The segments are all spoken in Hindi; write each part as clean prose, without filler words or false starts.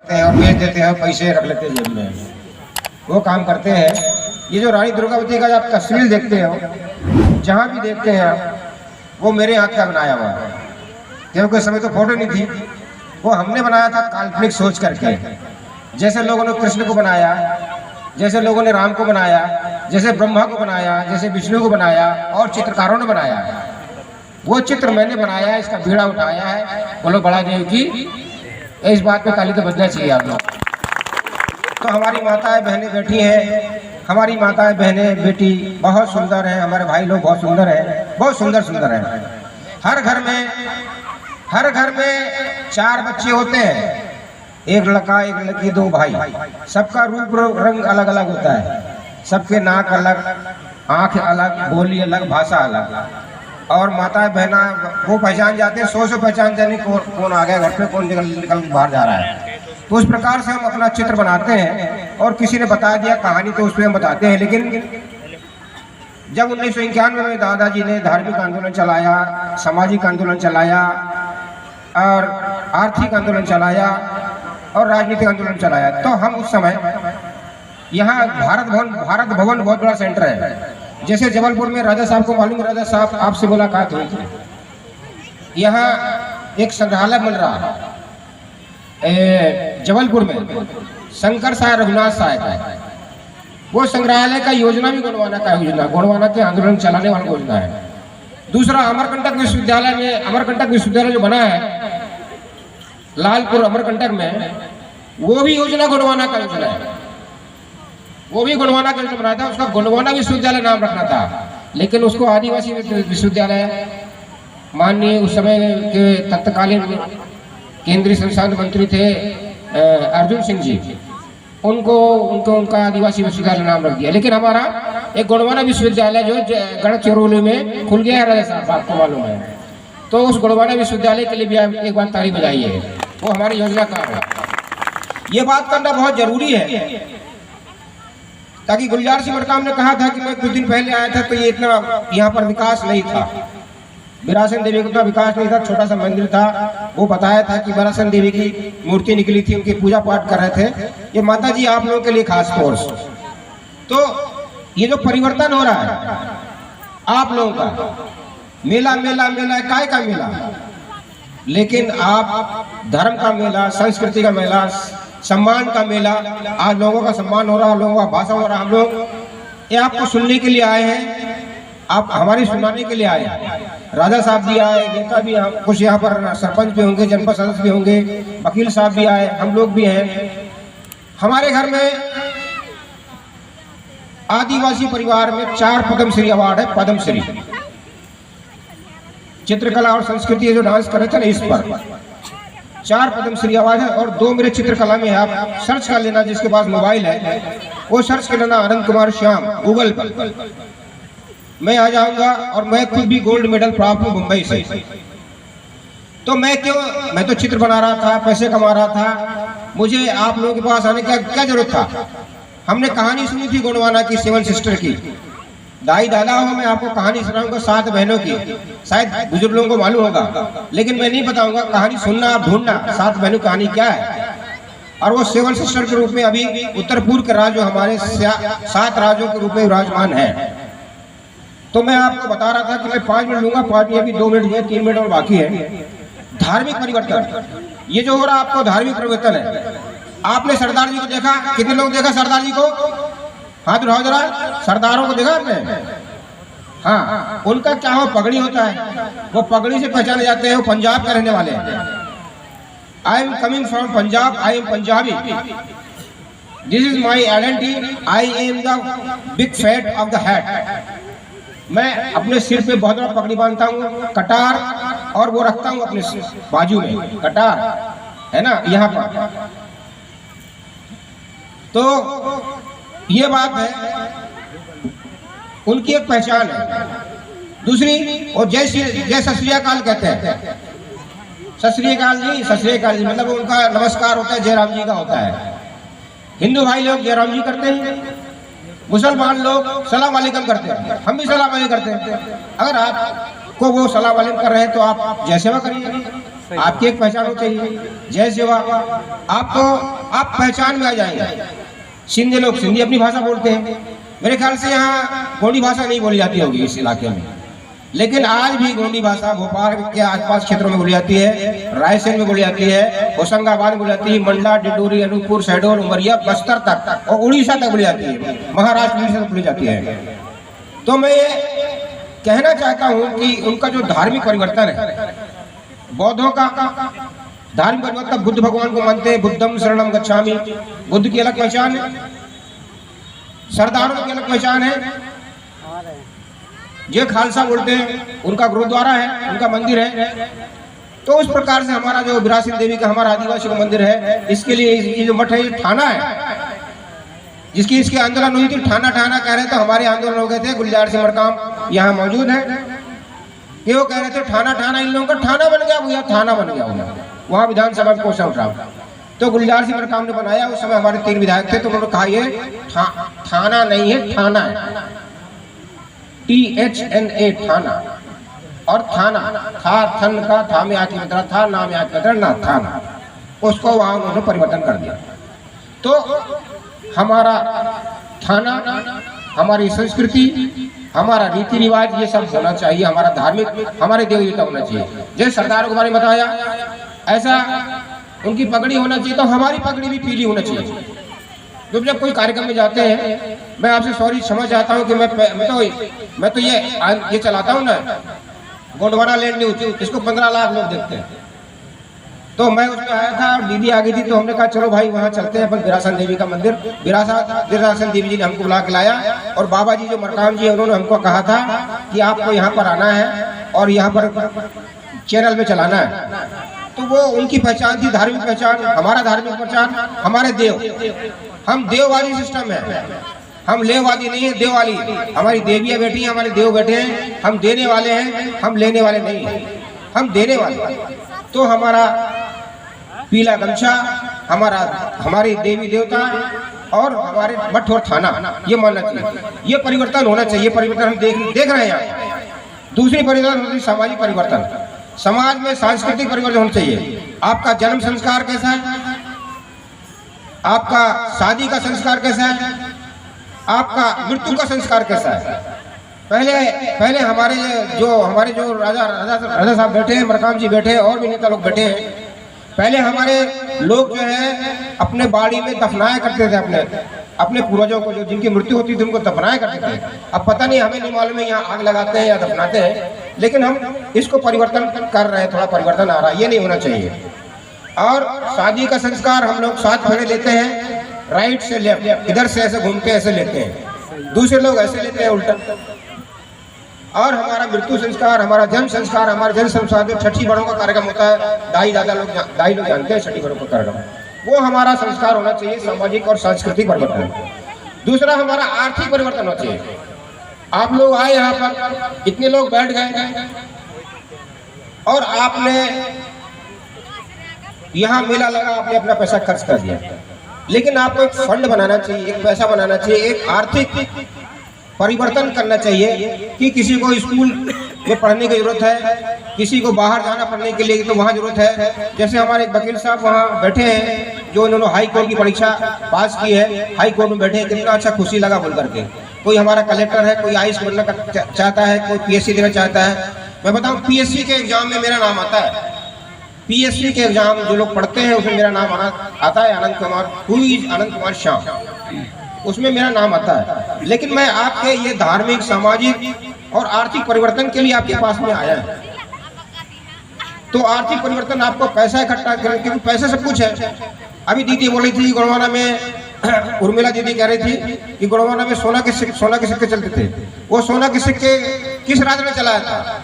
और बेच देते हैं, पैसे रख लेते हैं जेब में, वो काम करते हैं। ये जो रानी दुर्गावती का आप तस्वीर देखते हो, जहाँ भी देखते हैं आप, वो मेरे हाथ का बनाया हुआ है, क्योंकि समय तो फोटो नहीं थी, वो हमने बनाया था काल्पनिक सोच करके। जैसे लोगों ने कृष्ण को बनाया, जैसे लोगों ने राम को बनाया, जैसे ब्रह्मा को बनाया, जैसे विष्णु को बनाया और चित्रकारों ने बनाया, वो चित्र मैंने बनाया है, इसका बीड़ा उठाया है। बोलो बड़ा देव की, इस बात पे ताली तो बजना चाहिए आप लोग। तो हमारी माताएं बहनें बैठी हैं, हमारी माताएं बहनें बेटी बहुत सुंदर हैं, हमारे भाई लोग बहुत सुंदर हैं, बहुत सुंदर सुंदर हैं। हर घर में 4 बच्चे होते हैं, एक लड़का एक लड़की 2 भाई। सबका रूप रंग अलग अलग होता है, सबके नाक अलग, आँख अलग, बोली अलग, भाषा अलग। और माताएं बहना वो पहचान जाते हैं, 100 पहचान जाने कौन आ गया घर पे, कौन निकल बाहर जा रहा है। तो उस प्रकार से हम अपना चित्र बनाते हैं। और किसी ने बता दिया कहानी तो उस पर हम बताते हैं। लेकिन जब 1991 में दादाजी ने धार्मिक आंदोलन चलाया, सामाजिक आंदोलन चलाया और आर्थिक आंदोलन चलाया और राजनीतिक आंदोलन चलाया, तो हम उस समय यहाँ भारत भवन बहुत बड़ा सेंटर है। जैसे जबलपुर में राजा साहब को मालूम, राजा साहब आपसे मुलाकात हुई थी, यहाँ एक संग्रहालय बन रहा है जबलपुर में, शंकर साहब रघुनाथ साहब का। वो संग्रहालय का योजना भी गोंडवाना का योजना, गोंडवाना के आंदोलन चलाने वाला योजना है। दूसरा अमरकंटक विश्वविद्यालय में, अमरकंटक विश्वविद्यालय जो बना है लालपुर अमरकंटक में, वो भी योजना गोंडवाना का योजना है, वो भी गोंडवाना का योजना बनाया था। उसका गोंडवाना विश्वविद्यालय नाम रखना था, लेकिन उसको आदिवासी विश्वविद्यालय, माननीय उस समय के तत्कालीन केंद्रीय संसाधन मंत्री थे अर्जुन सिंह जी, उनका आदिवासी विश्वविद्यालय नाम रख दिया। लेकिन हमारा एक गोंडवाना विश्वविद्यालय जो गढ़ चरोली में खुल गया है, राजा साहब आपको मालूम है, तो उस गोंडवाना विश्वविद्यालय के लिए भी आप एक बार ताली बजाइए, वो हमारी योजना का है। ये बात करना बहुत जरूरी है, ताकि गुलजार सिंह मरकाम ने कहा था कि मैं कुछ दिन पहले आया था तो ये इतना यहाँ पर विकास नहीं था, विरासन देवी का विकास नहीं था, छोटा सा मंदिर था। वो बताया था कि विरासन देवी की मूर्ति निकली थी, उनकी पूजा पाठ कर रहे थे। ये माता जी आप लोगों के लिए खास तौर से, तो ये जो परिवर्तन हो रहा है आप लोगों का, मेला मेला मेला काय का मेला, लेकिन आप धर्म का मेला, संस्कृति का मेला, सम्मान का मेला, आज लोगों का सम्मान हो रहा है, लोगों का भाषण हो रहा है। हम लोग ये आपको सुनने के लिए आए हैं, आप हमारी सुनाने के लिए आए हैं। राजा साहब भी आए, नेता भी, हम कुछ यहाँ पर सरपंच भी होंगे, जनपद सदस्य भी होंगे, वकील साहब भी आए, हम लोग भी हैं। हमारे घर में आदिवासी परिवार में 4 पद्मश्री अवार्ड है, पद्मश्री चित्रकला और संस्कृति जो डांस कर रहे थे ना, इस पर 4 पद्मश्री अवार्ड है। और 2 मेरे चित्रकला में है, आप सर्च कर लेना, जिसके पास मोबाइल है वो सर्च कर लेना, आनंद कुमार श्याम गूगल पर, मैं आ जाऊंगा। और मैं खुद भी गोल्ड मेडल प्राप्त हूँ मुंबई से। तो मैं तो चित्र बना रहा था, पैसे कमा रहा था, मुझे आप लोगों के पास आने की क्या जरूरत था। हमने कहानी सुनी थी गोंडवाना की 7 सिस्टर की, दाई दादा हो, मैं आपको कहानी सुनाऊंगा 7 बहनों की, शायद बुजुर्ग लोगों को मालूम होगा, लेकिन मैं नहीं बताऊंगा। कहानी सुनना, आप ढूंढना 7 बहनों की कहानी क्या है। और वो 7 सिस्टर के रूप में अभी उत्तर पूर्व के राज्य हमारे 7 राज्यों के रूप में विराजमान है। तो मैं आपको बता रहा था कि मैं 5 मिनट लूंगा, 5 मिनट, अभी 2 मिनट दिए, 3 मिनट और बाकी है। धार्मिक परिवर्तन, ये जो हो रहा आपको धार्मिक परिवर्तन है। आपने सरदार जी को देखा, कितने लोग देखा सरदार जी को, हाथ उठाओ जरा, सरदारों को देखा आपने? हाँ, उनका क्या हो, पगड़ी होता है, वो पगड़ी से पहचाने जाते हैं, वो पंजाब के रहने वाले हैं। I am coming from Punjab, I am Punjabi, this is my identity, I am the big fat of the head. मैं अपने सिर पे बहुत बड़ा पगड़ी बांधता हूँ, कटार, और वो रखता हूँ अपने बाजू में, कटार है ना यहाँ पर। तो ये बात है, उनकी एक पहचान है। दूसरी, वो जय सत श्री अकाल कहते हैं, सत श्री अकाल जी, सत श्री अकाल जी, मतलब उनका नमस्कार होता है जयराम जी का होता है। हिंदू भाई लोग जयराम जी करते हैं, मुसलमान लोग सलाम वालेकुम करते हैं, हम भी सलाम वालेकुम करते हैं। अगर आपको वो सलाम वालेकुम कर रहे हैं तो आप जय सेवा करिए, आपकी एक पहचान हो चाहिए। जय सेवा आपको आप पहचान में आ जाएंगे। सिंधी लोग सिंधी अपनी भाषा बोलते हैं, मेरे ख्याल से यहाँ गोंडी भाषा नहीं बोली जाती होगी इस इलाके में, लेकिन आज भी गोंडी भाषा भोपाल के आसपास क्षेत्रों में बोली जाती है, रायसेन में बोली जाती है, होशंगाबाद में बोली जाती है, मंडला, डिंडोरी, अनूपपुर, शहडोल, उमरिया, बस्तर तक और उड़ीसा तक बोली जाती है, महाराष्ट्र उड़ीसा तक बोली जाती है। तो मैं ये कहना चाहता हूँ कि उनका जो धार्मिक परिवर्तन है, बौद्धों का धार्मिक परिवर्तन, बुद्ध भगवान को मानते हैं, बुद्धम शरणम गच्छामि, बुद्ध की अलग पहचान है, सरदारों की अलग पहचान है, ये खालसा बोलते हैं, उनका गुरुद्वारा है, उनका मंदिर है। तो उस प्रकार से हमारा जो विरासित देवी का हमारा आदिवासी का मंदिर है, इसके लिए ये जो मठ है ये थाना है, जिसकी इसके आंदोलन हुई थी, ठाना ठाना कह रहे थे, हमारे आंदोलन हो गए थे। गुलजार सिंह मरकाम यहाँ मौजूद है, कि वो कह रहे थे ठाना ठाना, इन लोगों का ठाना बन गया भैया, थाना बन गया वहाँ विधानसभा में क्वेश्चन उठा। तो गुलजार सिंह मरकाम ने बनाया, उस समय हमारे 3 विधायक थे, तो उन्होंने कहा ये थाना नहीं है, थाना है, THNA थाना। और थाना था, थन का था में आके बदला था, ना में आके बदला ना, थाना, उसको वहां उन्होंने परिवर्तन कर दिया। तो हमारा थाना, हमारी संस्कृति, हमारा रीति रिवाज, ये सब होना चाहिए, हमारा धार्मिक, हमारे देव देवता होना चाहिए। जैसे सरदारों के बारे में बताया, ऐसा उनकी पगड़ी होना चाहिए, तो हमारी पगड़ी भी पीली होना चाहिए। जब कोई कार्यक्रम में जाते हैं, मैं आपसे सॉरी क्षमा चाहता हूँ कि मैं तो ये चलाता हूँ ना, गोंडवाना लैंड न्यूज, इसको 15 लाख लोग देखते हैं। तो मैं उसमें आया था और दीदी आ गई थी, तो हमने कहा चलो भाई वहाँ चलते हैं अपन विरासन देवी का मंदिर। विरासन देवी जी ने हमको बुला के लाया, और बाबा जी जो मरकाम जी उन्होंने हमको कहा था कि आपको यहाँ पर आना है और यहाँ पर चैनल में चलाना है। तो वो उनकी पहचान थी, धार्मिक पहचान, हमारा धार्मिक पहचान, हमारे देव, हम देववादी सिस्टम है, हम लेववादी नहीं है, देववाली। हमारी देवियाँ बैठी हैं, हमारे देव बैठे हैं, हम देने वाले हैं, हम लेने वाले नहीं हैं, हम देने वाले। तो हमारा पीला गमछा, हमारी देवी देवता और हमारे मठ और थाना, ये मानना चाहिए, ये परिवर्तन होना चाहिए। परिवर्तन हम देख रहे हैं यहाँ। दूसरी परिवर्तन होती है सामाजिक परिवर्तन, समाज में सांस्कृतिक परिवर्तन होना चाहिए। आपका जन्म संस्कार कैसा है, आपका शादी का संस्कार कैसा है, आपका मृत्यु का संस्कार कैसा है। पहले हमारे जो राजा साहब बैठे हैं, मरकाम जी बैठे हैं, और भी नेता लोग बैठे हैं, पहले हमारे लोग जो है अपने बाड़ी में दफनाया करते थे अपने पूर्वजों को, जो जिनकी मृत्यु होती थी उनको दफनाया करते थे। अब पता नहीं, हमें नहीं मालूम है यहाँ आग लगाते हैं या दफनाते हैं, लेकिन हम इसको परिवर्तन कर रहे हैं, थोड़ा परिवर्तन आ रहा है, ये नहीं होना चाहिए। और शादी का संस्कार हम लोग 7 फेरे लेते हैं, राइट से लेफ्ट, इधर से ऐसे घूमते ऐसे लेते हैं, दूसरे लोग ऐसे लेते हैं उल्टा। और हमारा मृत्यु संस्कार, हमारा जन्म संस्कार, हमारा जन्म संस्कार जो छठी बड़ों का कार्यक्रम होता है, दाई लोग जानते हैं छठी बड़ों का कार्यक्रम, वो हमारा संस्कार होना चाहिए, सामाजिक और सांस्कृतिक परिवर्तन। दूसरा हमारा आर्थिक परिवर्तन होना चाहिए। आप लोग आए यहाँ पर, इतने लोग बैठ गए और आपने यहाँ मेला लगा, आपने अपना पैसा खर्च कर दिया, लेकिन आपको एक फंड बनाना चाहिए, एक पैसा बनाना चाहिए, एक आर्थिक परिवर्तन करना चाहिए कि किसी को स्कूल में पढ़ने की जरूरत है, किसी को बाहर जाना पढ़ने के लिए तो वहाँ जरूरत है। जैसे हमारे एक वकील साहब वहाँ बैठे हैं, जो उन्होंने हाई कोर्ट की परीक्षा पास की है, हाई कोर्ट में बैठे हैं, कितना अच्छा खुशी लगा बोल करके। कोई हमारा कलेक्टर है, कोई आईएएस बनना चाहता है, कोई पीएससी देना चाहता है। मैं बताऊँ, पीएससी के एग्जाम में मेरा नाम आता है, पीएससी के एग्जाम जो लोग पढ़ते हैं उसमें मेरा नाम आता है, अनंत कुमार शाह, उसमें मेरा नाम आता है। लेकिन मैं आपके ये धार्मिक, सामाजिक और आर्थिक परिवर्तन के लिए आपके पास में आया है। तो आर्थिक परिवर्तन आपको पैसा इकट्ठा करने, क्योंकि पैसा सब कुछ है। अभी दीदी बोली थी गोंडवाना में, उर्मिला दीदी कह रही थी कि गोंडवाना में सोना के सिक्के चलते थे। वो सोना के सिक्के किस राजा ने चलाया था?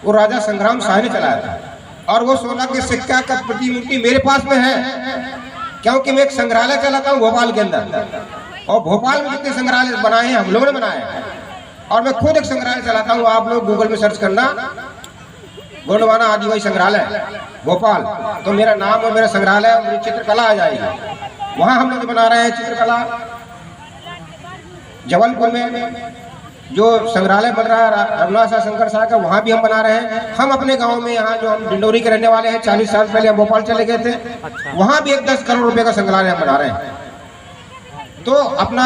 वो राजा संग्राम शाह ने चलाया था। और वो सोना के सिक्का का प्रतिमूर्ति मेरे पास में है, क्योंकि मैं एक संग्रहालय चलाता हूँ भोपाल के अंदर, और भोपाल में जितने संग्रहालय बनाए हैं हम लोगों ने बनाए हैं, और मैं खुद एक संग्रहालय चलाता हूँ। आप लोग गूगल में सर्च करना, गोंडवाना आदिवासी संग्रहालय भोपाल, तो मेरा नाम और मेरा संग्रहालय और मेरी चित्रकला आ जाएगी। वहाँ हम लोग बना रहे हैं चित्रकला। जबलपुर में जो संग्रहालय बन रहा है रघुनाथ साय शंकर साय का, वहाँ भी हम बना रहे हैं। हम अपने गांव में यहाँ जो हम डिंडोरी के रहने वाले हैं, 40 साल पहले हम भोपाल चले गए थे। वहाँ भी एक 10 करोड़ रुपए का संग्रहालय हम बना रहे हैं। तो अपना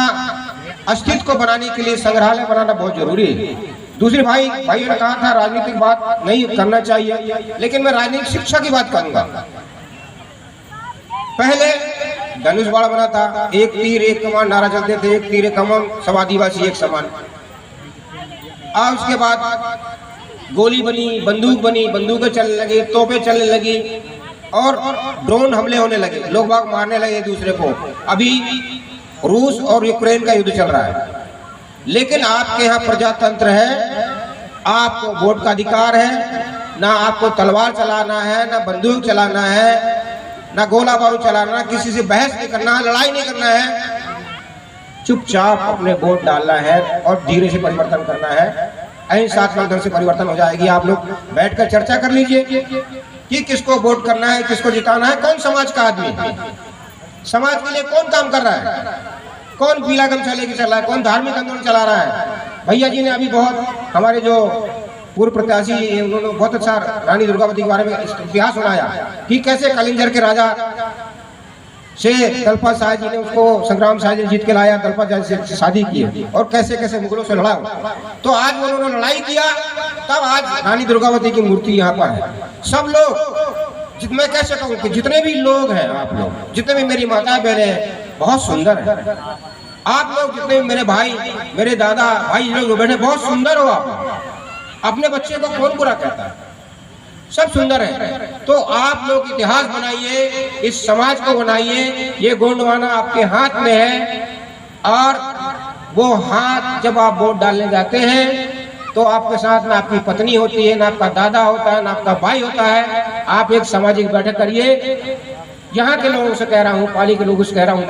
अस्तित्व को बनाने के लिए संग्रहालय बनाना बहुत जरूरी है। दूसरी भाइयों ने कहा था राजनीतिक बात नहीं करना चाहिए, लेकिन मैं राजनीतिक शिक्षा की बात करूंगा। पहले धनुष बाण बना था, एक तीर एक कमान नारा चलते थे, एक तीर एक कमान, सब आदिवासी एक समान। और उसके बाद गोली बनी, बंदूक बनी, बंदूकें चलने लगी, तोपें चलने लगी और ड्रोन हमले होने लगे, लोग बाग मारने लगे एक दूसरे को। अभी रूस और यूक्रेन का युद्ध चल रहा है, लेकिन आपके यहाँ प्रजातंत्र है, आपको वोट का अधिकार है, ना आपको तलवार चलाना है, ना बंदूक चलाना है, ना गोला बारूद चलाना, किसी से बहस नहीं करना है, लड़ाई नहीं करना है। चुपचाप अपने वोट डालना है और धीरे से परिवर्तन करना है। अहिंसात्मक ढंग से परिवर्तन हो जाएगी। आप लोग बैठकर चर्चा कर लीजिए कि किसको वोट करना है, किसको जिताना है, कौन समाज का आदमी, समाज के लिए कौन काम कर रहा है, कौन पीला गमछा लेके चल रहा है, कौन धार्मिक आंदोलन चला रहा है। भैया जी ने अभी बहुत हमारे जो पूर्व प्रत्याशी, उन्होंने बहुत अच्छा रानी दुर्गावती के बारे में इतिहास सुनाया कि कैसे कलिंजर के राजा से दलपत साय जी ने उसको संग्राम साय जी जीत के लाया, दलपत साय से शादी की और कैसे कैसे मुगलों से लड़ा। तो आज उन्होंने लड़ाई किया, तब आज रानी दुर्गावती की मूर्ति यहाँ पर है। सब लोग, मैं कैसे कहूँ कि जितने भी लोग हैं, आप लोग जितने भी मेरी माता बहनें बहुत सुंदर है। आप लोग जितने भी मेरे भाई, मेरे दादा भाई लोग बैठे, बहुत सुंदर हो आप। अपने बच्चे को कौन बुरा कहता है, सब सुंदर है। तो आप लोग इतिहास बनाइए, इस समाज को बनाइए। ये गोंडवाना आपके हाथ में है और वो हाथ जब आप वोट डालने जाते हैं तो आपके साथ ना आपकी पत्नी होती है, ना आपका दादा होता है, ना आपका भाई होता है। आप एक सामाजिक बैठक करिए। यहाँ के लोगों से कह रहा हूँ, पाली के लोगों से कह रहा हूँ,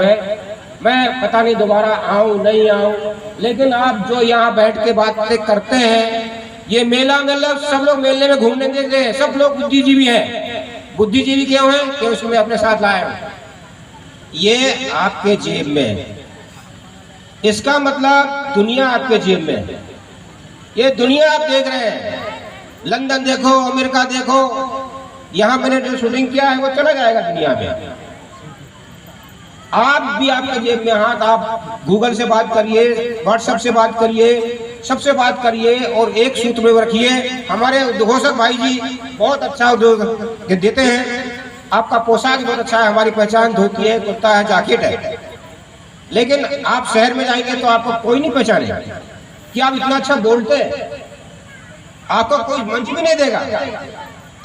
मैं पता नहीं दोबारा आऊँ नहीं आऊँ, लेकिन आप जो यहाँ बैठ के बातें करते हैं, ये मेला मतलब सब लोग मेले में घूमने देते हैं, सब लोग बुद्धिजीवी हैं। बुद्धिजीवी क्यों हैं कि उसमें अपने साथ लाए हैं। ये आपके जेब में, इसका मतलब दुनिया आपके जेब में। ये दुनिया आप देख रहे हैं, लंदन देखो, अमेरिका देखो, यहाँ मैंने जो शूटिंग किया है वो चला जाएगा दुनिया में। आप भी आपके जेब में हाथ, आप गूगल से बात करिए, व्हाट्सएप से बात करिए, सबसे बात करिए और एक सूत्र में रखिए। हमारे उद्घोषक भाई जी बहुत अच्छा उद्योग देते हैं। आपका पोशाक बहुत अच्छा है, हमारी पहचान धोती है, कुर्ता है, जैकेट है, लेकिन आप शहर में जाएंगे तो आपको कोई नहीं पहचाने कि आप इतना अच्छा बोलते हैं। आपको कोई मंच भी नहीं देगा।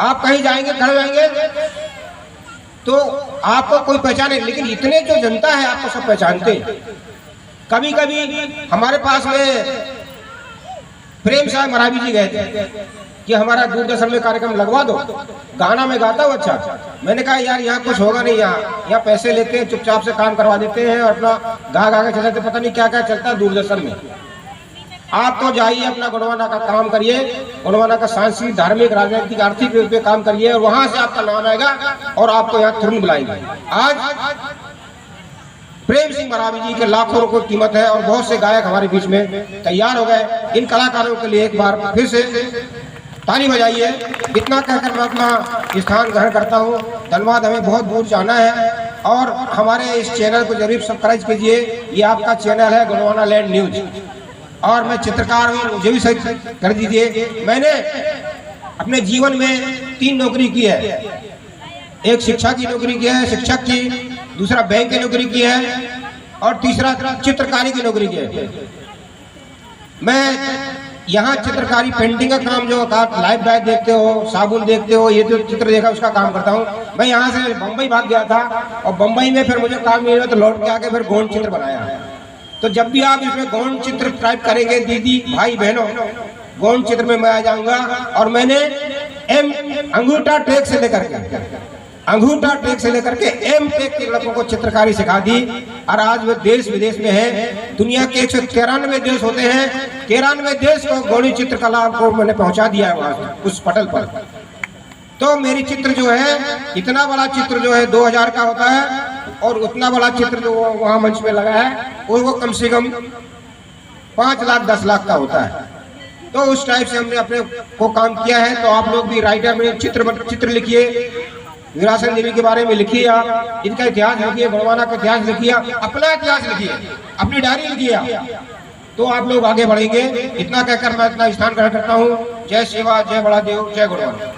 आप कहीं जाएंगे, खड़े जाएंगे तो आपको कोई पहचाने, लेकिन इतने जो जनता है आपको सब पहचानते हैं। कभी कभी हमारे पास में प्रेम साहब मरावी जी गए थे कि हमारा दूरदर्शन में कार्यक्रम लगवा दो, गाना में गाता हूँ अच्छा। मैंने कहा यार यहाँ कुछ होगा नहीं, यहाँ पैसे लेते हैं, चुपचाप से काम करवा देते हैं और अपना गा के चलते, पता नहीं क्या क्या चलता है दूरदर्शन में। आप तो जाइए, अपना गोंडवाना का काम करिए, गोंडवाना का सांस्कृतिक, धार्मिक, राजनीतिक, आर्थिक रूप में काम करिए और वहां से आपका नाम आएगा और आपको यहाँ तुरंत बुलाएंगे। आज प्रेम सिंह मरावी जी के लाखों रुपए कीमत है और बहुत से गायक हमारे बीच में तैयार हो गए। इन कलाकारों के लिए एक बार फिर से ताली बजाइए। इतना कहकर मैं अपना स्थान ग्रहण करता हूँ। धन्यवाद। हमें बहुत दूर जाना है और हमारे इस चैनल को जरूर सब्सक्राइब कीजिए। ये आपका चैनल है गोंडवाना लैंड न्यूज और मैं चित्रकार हूँ, मुझे भी सही कर दीजिए। मैंने अपने जीवन में 3 नौकरी की है। एक शिक्षा की नौकरी की है, शिक्षक की, दूसरा बैंक की नौकरी की है और तीसरा चित्रकारी की नौकरी की है। मैं यहाँ चित्रकारी, पेंटिंग का काम, जो आप लाइव बैग देखते हो, साबुन देखते हो, ये जो चित्र देखा उसका काम करता हूँ। मैं यहाँ से बम्बई भाग गया था और बम्बई में फिर मुझे काम मिला तो लौट के आके फिर गोंड चित्र बनाया। तो जब भी आप इसमें गोंड चित्र टाइप करेंगे, दीदी भाई बहनों, गोंड चित्र में मैं आ जाऊंगा। और मैंने अंगूठा टेक से लेकर के एम टेक के लड़कों को चित्रकारी सिखा दी और आज वे देश विदेश में है। दुनिया के 193 देश होते हैं, 93 देश को गोंडी चित्रकला को मैंने पहुंचा दिया है वहां उस पटल पर। तो मेरी चित्र जो है, इतना बड़ा चित्र जो है 2000 का होता है और उतना बड़ा चित्र जो वहाँ मंच में लगा है वो कम से कम 5 लाख 10 लाख का होता है। तो उस टाइप से हमने अपने को काम किया है। तो आप लोग भी राइटर में चित्र लिखिए, वीरासन देवी के बारे में लिखिए, आप इनका इतिहास लिखिए, गोंडवाना का इतिहास लिखिए, अपना इतिहास लिखिए, अपनी डायरी लिखिए, तो आप लोग आगे बढ़ेंगे। इतना कहकर मैं अपना स्थान ग्रहण करता हूँ। जय शिवा, जय बड़ा देव, जय गोंडवाना।